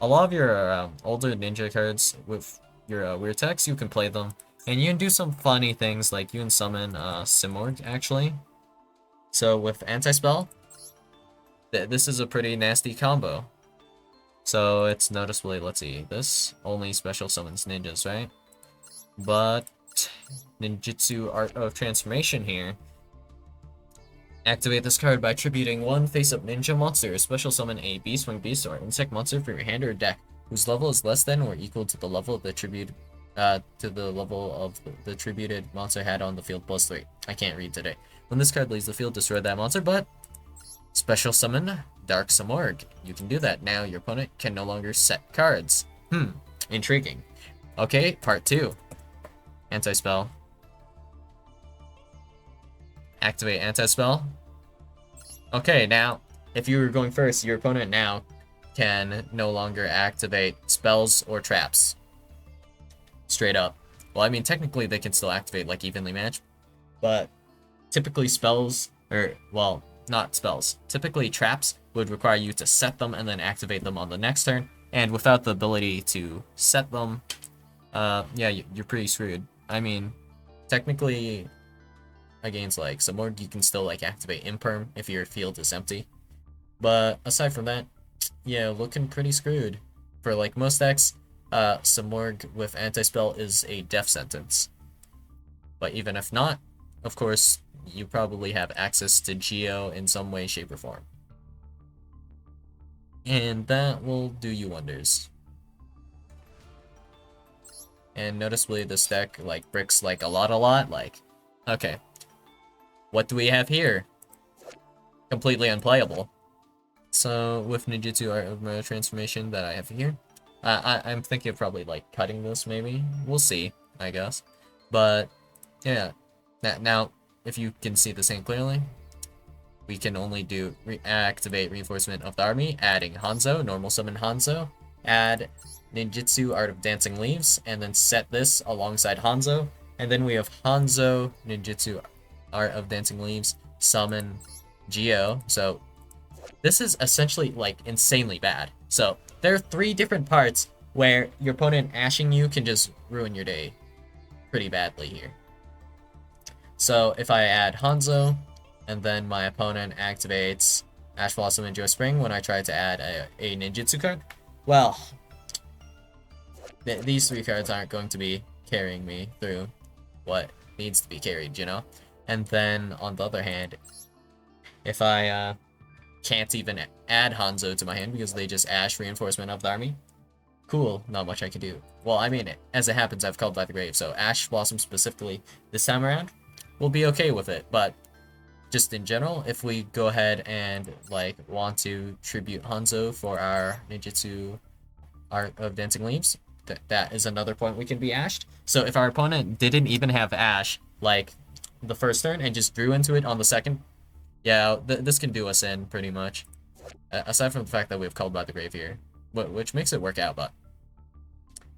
a lot of your older ninja cards with your weird techs, you can play them, and you can do some funny things, like you can summon Simorg, actually. So with anti-spell, this is a pretty nasty combo. So it's noticeably, let's see, this only special summons ninjas, right? But ninjutsu Art of Transformation here. Activate this card by tributing one face-up ninja monster. Special summon a beast, wing beast, or insect monster for your hand or deck, whose level is less than or equal to the level of the tribute, the tributed monster had on the field +3. I can't read today. When this card leaves the field, destroy that monster, but special summon Dark Simorg. You can do that. Now your opponent can no longer set cards. Intriguing. Okay, part 2. Anti-spell. Activate anti-spell. Okay, now, if you were going first, your opponent now can no longer activate spells or traps. Straight up. Well, I mean, technically they can still activate, like, evenly matched, but typically spells, or, well, not spells. Typically traps would require you to set them and then activate them on the next turn, and without the ability to set them, yeah, you're pretty screwed. I mean, technically, against like Simorg, you can still like activate Imperm if your field is empty. But aside from that, yeah, looking pretty screwed. For like most decks, Simorg with anti-spell is a death sentence. But even if not, of course, you probably have access to Yugioh in some way, shape, or form. And that will do you wonders. And noticeably this deck like bricks like a lot, like, okay. What do we have here? Completely unplayable. So with Ninjutsu Art of Transformation that I have here, I'm thinking of probably like cutting this maybe. We'll see, I guess. But yeah, now if you can see the same clearly, we can only do activate Reinforcement of the Army, adding Hanzo, normal summon Hanzo, add Ninjutsu Art of Dancing Leaves, and then set this alongside Hanzo, and then we have Hanzo, Ninjutsu Art of Dancing Leaves, summon Yugioh. So this is essentially like insanely bad. So there are 3 different parts where your opponent ashing you can just ruin your day pretty badly here. So if I add Hanzo, and then my opponent activates Ash Blossom and Joy Spring when I try to add a ninjutsu card, well, these 3 cards aren't going to be carrying me through what needs to be carried, you know? And then, on the other hand, if I can't even add Hanzo to my hand because they just Ash Reinforcement of the Army, cool, not much I can do. Well, I mean, as it happens, I've called by the grave, so Ash Blossom specifically this time around will be okay with it, but just in general, if we go ahead and, like, want to tribute Hanzo for our Ninjutsu Art of Dancing Leaves, that is another point we can be ashed. So if our opponent didn't even have Ash, like, the first turn and just drew into it on the second, yeah, this can do us in, pretty much. Aside from the fact that we have Called by the Grave here, which makes it work out, but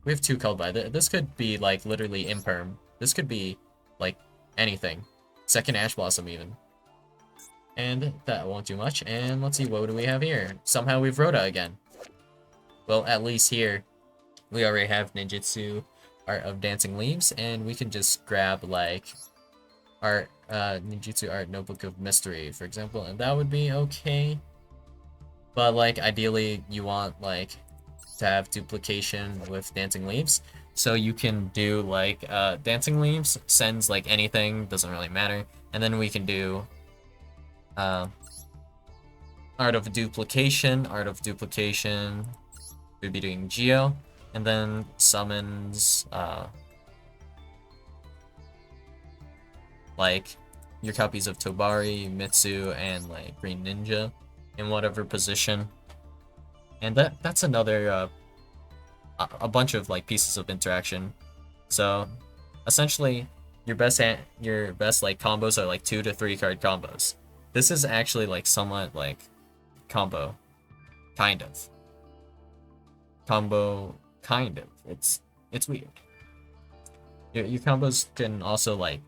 we have 2 Called by. This could be, like, literally Imperm. This could be, like, anything. Second Ash Blossom, even. And that won't do much. And let's see, what do we have here? Somehow we've Rhoda again. Well, at least here, we already have ninjutsu art of dancing leaves, and we can just grab, like, art, ninjutsu art notebook of mystery, for example, and that would be okay. But, like, ideally, you want, like, to have duplication with dancing leaves. So you can do, like, dancing leaves, sends, like, anything, doesn't really matter. And then we can do, uh, art of duplication, we'd be doing yugioh, and then summons, like, your copies of Tobari, Mitsu, and, like, Green Ninja in whatever position. And that's another, a bunch of, like, pieces of interaction. So, essentially, your best, like, combos are, like, 2 to 3 card combos. This is actually, like, somewhat, like, combo. Kind of. Combo, kind of. It's weird. Your combos can also, like,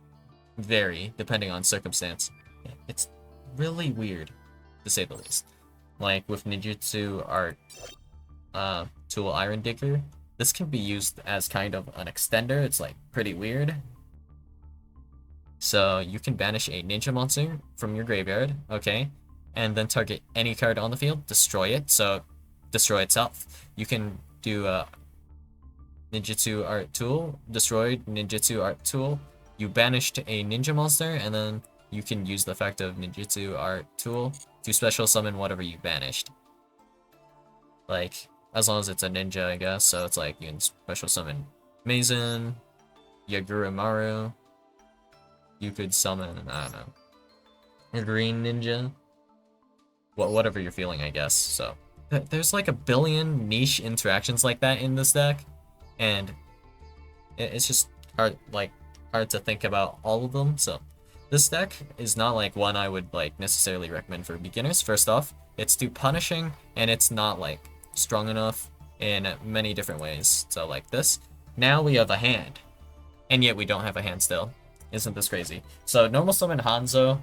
vary depending on circumstance. It's really weird, to say the least. Like with ninjutsu art, tool Iron Digger, this can be used as kind of an extender. It's like pretty weird. So you can banish a ninja monster from your graveyard, okay, and then target any card on the field, destroy it. So destroy itself. You can do a ninjutsu art tool, destroyed ninjutsu art tool. You banished a ninja monster, and then you can use the effect of ninjutsu art tool to special summon whatever you banished. Like, as long as it's a ninja, I guess. So it's like you can special summon Mazen, Yagurumaru. You could summon, I don't know, a green ninja. Whatever you're feeling, I guess. So there's like a billion niche interactions like that in this deck, and it's just hard to think about all of them. So this deck is not like one I would like necessarily recommend for beginners. First off, it's too punishing, and it's not like strong enough in many different ways. So like this, now we have a hand, and yet we don't have a hand still. Isn't this crazy? So normal summon Hanzo,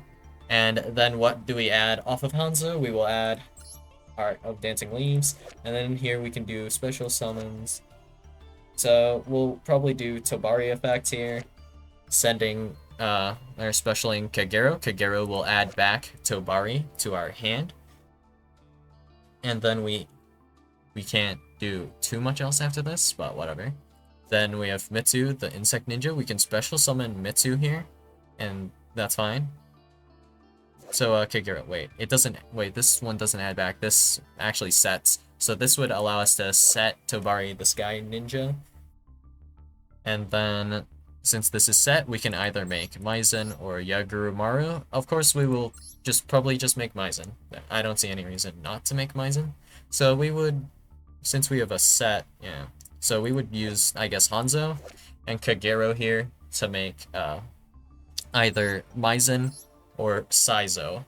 and then what do we add off of Hanzo? We will add Art of Dancing Leaves, and then here we can do special summons. So we'll probably do Tobari effect here, sending or specialing Kagero. Kagero will add back Tobari to our hand, and then we can't do too much else after this, but whatever. Then we have Mitsu, the insect ninja. We can special summon Mitsu here, and that's fine. So Kagero, wait, this one doesn't add back. This actually sets. So this would allow us to set Tobari, the sky ninja. And then, since this is set, we can either make Maizen or Yagurumaru. Of course, we will probably just make Maizen. I don't see any reason not to make Maizen. So we would, since we have a set, yeah. So we would use, I guess, Hanzo and Kagero here to make either Maizen or Saizo.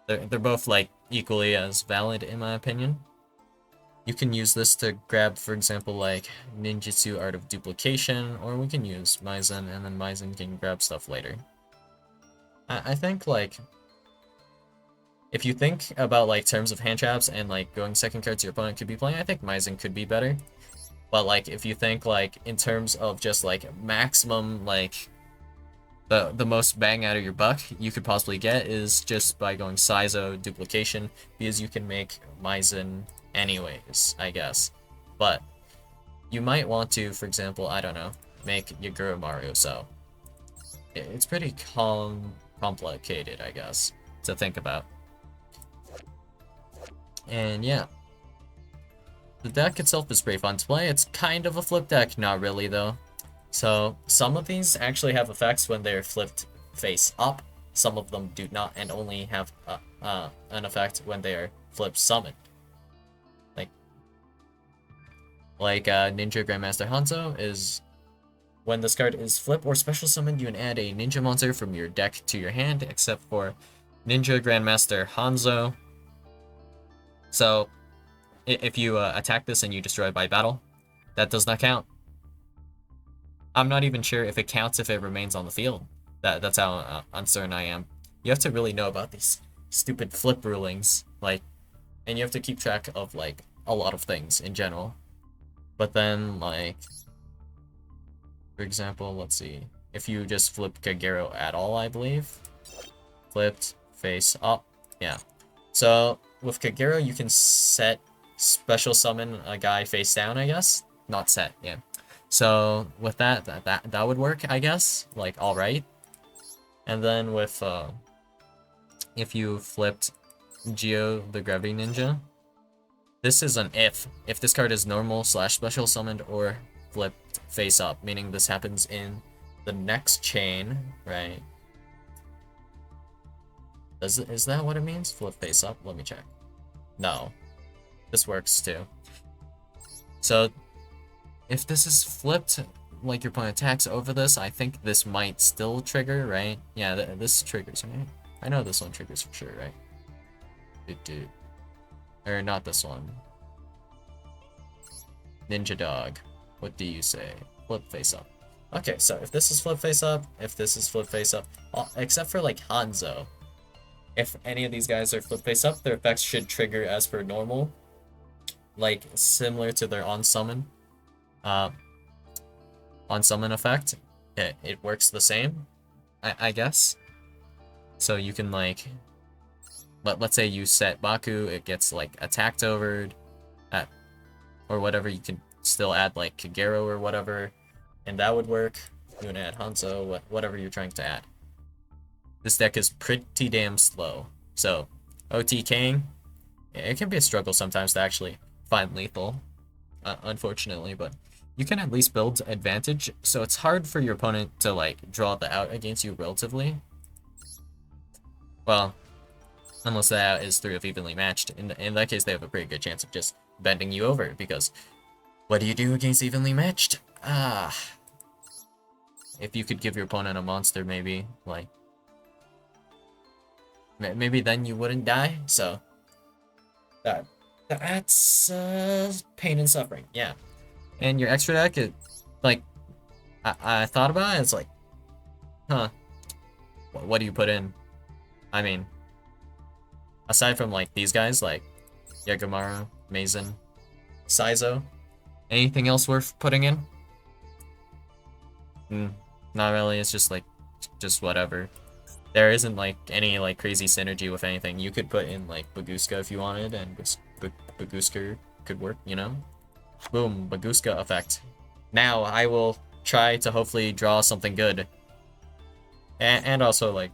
They're both like equally as valid in my opinion. You can use this to grab, for example, like Ninjutsu Art of Duplication, or we can use Maizen, and then Maizen can grab stuff later. I think, like, if you think about, like, terms of hand traps and, like, going second cards your opponent could be playing, I think Maizen could be better. But, like, if you think, like, in terms of just, like, maximum, like, the most bang out of your buck you could possibly get is just by going Saizo Duplication, because you can make Maizen anyways, I guess. But you might want to, for example, I don't know, make Yagurumaru, so it's pretty complicated, I guess, to think about. And yeah, the deck itself is pretty fun to play. It's kind of a flip deck, not really though. So some of these actually have effects when they're flipped face up. Some of them do not, and only have an effect when they are flipped summoned. Like Ninja Grandmaster Hanzo is when this card is flipped or special summoned, you can add a ninja monster from your deck to your hand, except for Ninja Grandmaster Hanzo. So if you attack this and you destroy it by battle, that does not count. I'm not even sure if it counts if it remains on the field. That's how uncertain I am. You have to really know about these stupid flip rulings, like, and you have to keep track of like a lot of things in general. But then, like, for example, let's see. If you just flip Kagero at all, I believe. Flipped, face up. Yeah. So, with Kagero, you can set special summon a guy face down, I guess. Not set, yeah. So, with that would work, I guess. Like, alright. And then with, if you flipped Yugioh the Gravity Ninja, this is an if. If this card is normal / special summoned or flipped face up, meaning this happens in the next chain, right? Is that what it means? Flip face up? Let me check. No. This works too. So, if this is flipped, like your opponent attacks over this, I think this might still trigger, right? Yeah, this triggers, right? I know this one triggers for sure, right? Or not this one. Ninja Dog. What do you say? Flip face up. Okay, so if this is flip face up, if this is flip face up, except for like Hanzo, if any of these guys are flip face up, their effects should trigger as per normal, like similar to their on summon effect. It works the same, I guess. So you can like, let's say you set Baku, it gets like attacked over, or whatever. You can still add like Kagero or whatever, and that would work. You can add Hanzo, whatever you're trying to add. This deck is pretty damn slow. So, OTKing, it can be a struggle sometimes to actually find lethal, unfortunately, but you can at least build advantage, so it's hard for your opponent to, like, draw the out against you relatively. Well, unless the out is 3 of evenly matched. In that case, they have a pretty good chance of just bending you over, because what do you do against evenly matched? If you could give your opponent a monster, maybe, like, maybe then you wouldn't die. So that's pain and suffering, yeah. And your extra deck, like, I thought about it. It's like, huh, what do you put in? I mean, aside from like these guys, like Yagamaru, Mazen, Saizo, anything else worth putting in? Not really. It's just like, just whatever. There isn't like any like crazy synergy with anything. You could put in like Baguska if you wanted, and Baguska could work, you know? Boom, Baguska effect. Now I will try to hopefully draw something good. And also like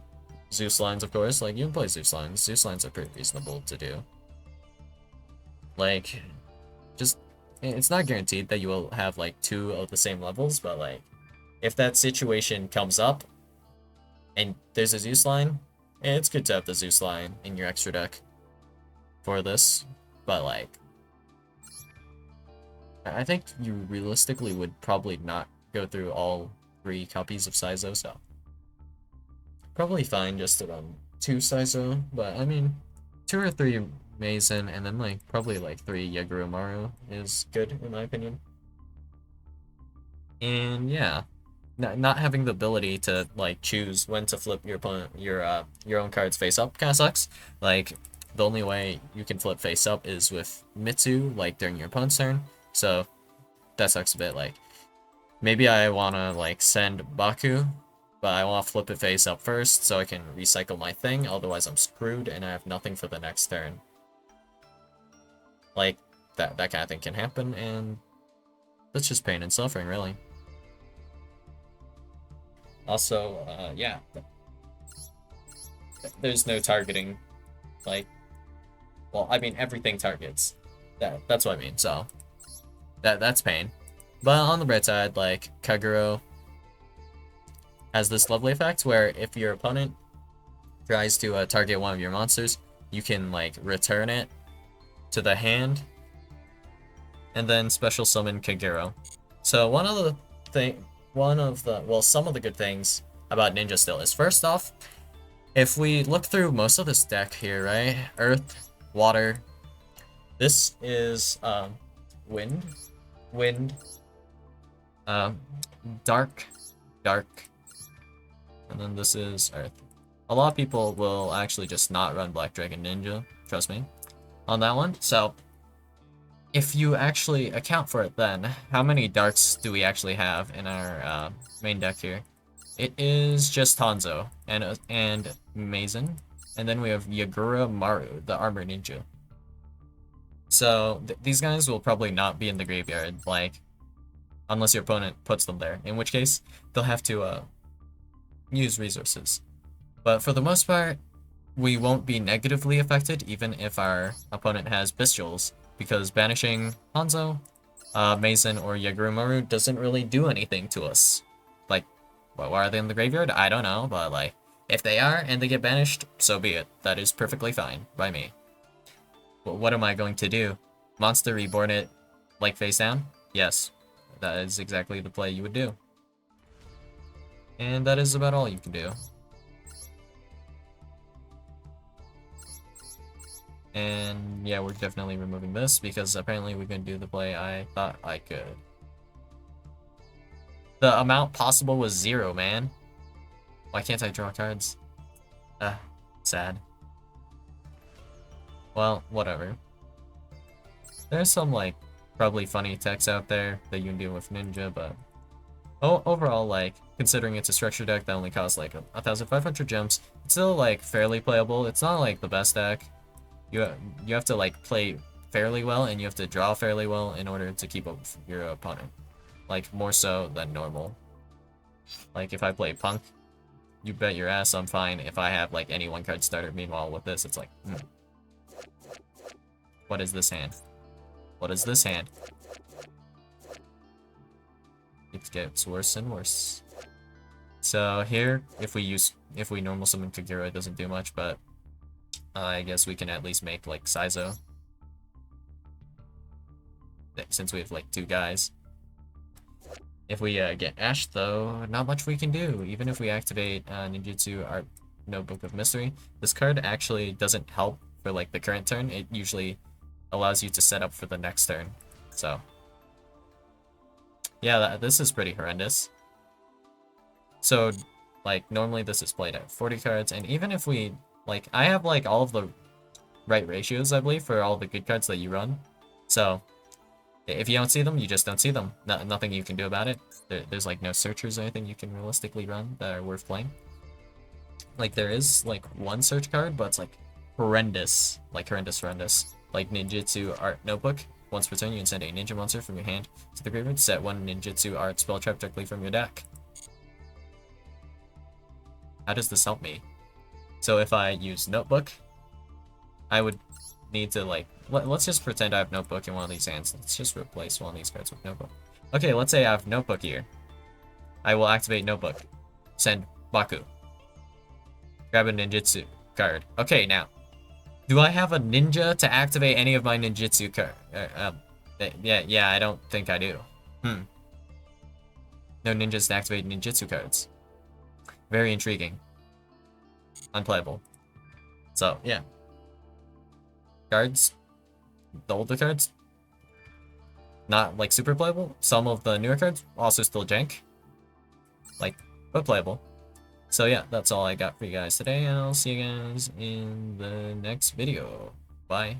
Zeus lines, of course. Like, you can play Zeus lines. Zeus lines are pretty reasonable to do. Like, just, it's not guaranteed that you will have like 2 of the same levels, but like, if that situation comes up and there's a Zeus line, it's good to have the Zeus line in your extra deck for this. But like, I think you realistically would probably not go through all 3 copies of Saizo, so probably fine just to run 2 Saizo, but I mean, 2 or 3 Mazen, and then like probably like 3 Yaguramaru is good in my opinion. And yeah, not having the ability to like choose when to flip your opponent, your own cards face up kind of sucks. Like, the only way you can flip face up is with Mitsu, like during your opponent's turn. So that sucks a bit. Like, maybe I wanna like send Baku, but I want to flip it face up first so I can recycle my thing, otherwise I'm screwed and I have nothing for the next turn. Like, that kind of thing can happen, and that's just pain and suffering, really. Also, yeah, there's no targeting, like, well, I mean, everything targets. That's what I mean, so that's pain. But on the bright side, like, Kagero has this lovely effect where if your opponent tries to target one of your monsters, you can like return it to the hand and then special summon Kagero. So some of the good things about Ninja still is, first off, if we look through most of this deck here, right? Earth, water, this is wind, dark, and then this is Earth. A lot of people will actually just not run Black Dragon Ninja, trust me, on that one. So if you actually account for it, then how many darts do we actually have in our main deck here? It is just Hanzo and Mazen, and then we have Yagura Maru, the Armor Ninja. So these guys will probably not be in the graveyard, like unless your opponent puts them there. In which case, they'll have to use resources. But for the most part, we won't be negatively affected even if our opponent has Bestials, because banishing Hanzo, Mason, or Yagurumaru doesn't really do anything to us. Like, well, why are they in the graveyard? I don't know, but like, if they are and they get banished, so be it. That is perfectly fine by me. But what am I going to do? Monster Reborn it, like, face down? Yes, that is exactly the play you would do. And that is about all you can do. And yeah, we're definitely removing this because apparently we couldn't do the play I thought I could. The amount possible was 0, man. Why can't I draw cards? Sad. Well, whatever. There's some, like, probably funny text out there that you can do with Ninja, but overall, like, considering it's a structure deck that only costs, like, 1,500 gems, it's still, like, fairly playable. It's not, like, the best deck. You have to, like, play fairly well, and you have to draw fairly well in order to keep up with your opponent. Like, more so than normal. Like, if I play Punk, you bet your ass I'm fine if I have, like, any one-card starter. Meanwhile, with this, it's like, What is this hand? What is this hand? It gets worse and worse. So here, if we normal summon Kagura, it doesn't do much, but I guess we can at least make, like, Saizo. Since we have, like, 2 guys. If we get Ash, though, not much we can do. Even if we activate Ninjutsu Art Notebook of Mystery, this card actually doesn't help for, like, the current turn. It usually allows you to set up for the next turn. So, yeah, this is pretty horrendous. So, like, normally this is played at 40 cards, and even if we, like, I have, like, all of the right ratios, I believe, for all the good cards that you run. So, if you don't see them, you just don't see them. Nothing you can do about it. There's, like, no searchers or anything you can realistically run that are worth playing. Like, there is, like, one search card, but it's, like, horrendous. Like, horrendous. Like, Ninjutsu Art Notebook. Once per turn, you can send a ninja monster from your hand to the graveyard. Set one Ninjutsu Art spell trap directly from your deck. How does this help me? So if I use Notebook, I would need to, like, let's just pretend I have Notebook in one of these hands. Let's just replace one of these cards with Notebook. Okay, let's say I have Notebook here. I will activate Notebook. Send Baku. Grab a Ninjutsu card. Okay, now, do I have a ninja to activate any of my ninjutsu cards? Yeah, I don't think I do. No ninjas to activate ninjutsu cards. Very intriguing. Unplayable. So, yeah. Cards. The older cards. Not, like, super playable. Some of the newer cards also still jank. Like, but playable. So yeah, that's all I got for you guys today, and I'll see you guys in the next video. Bye.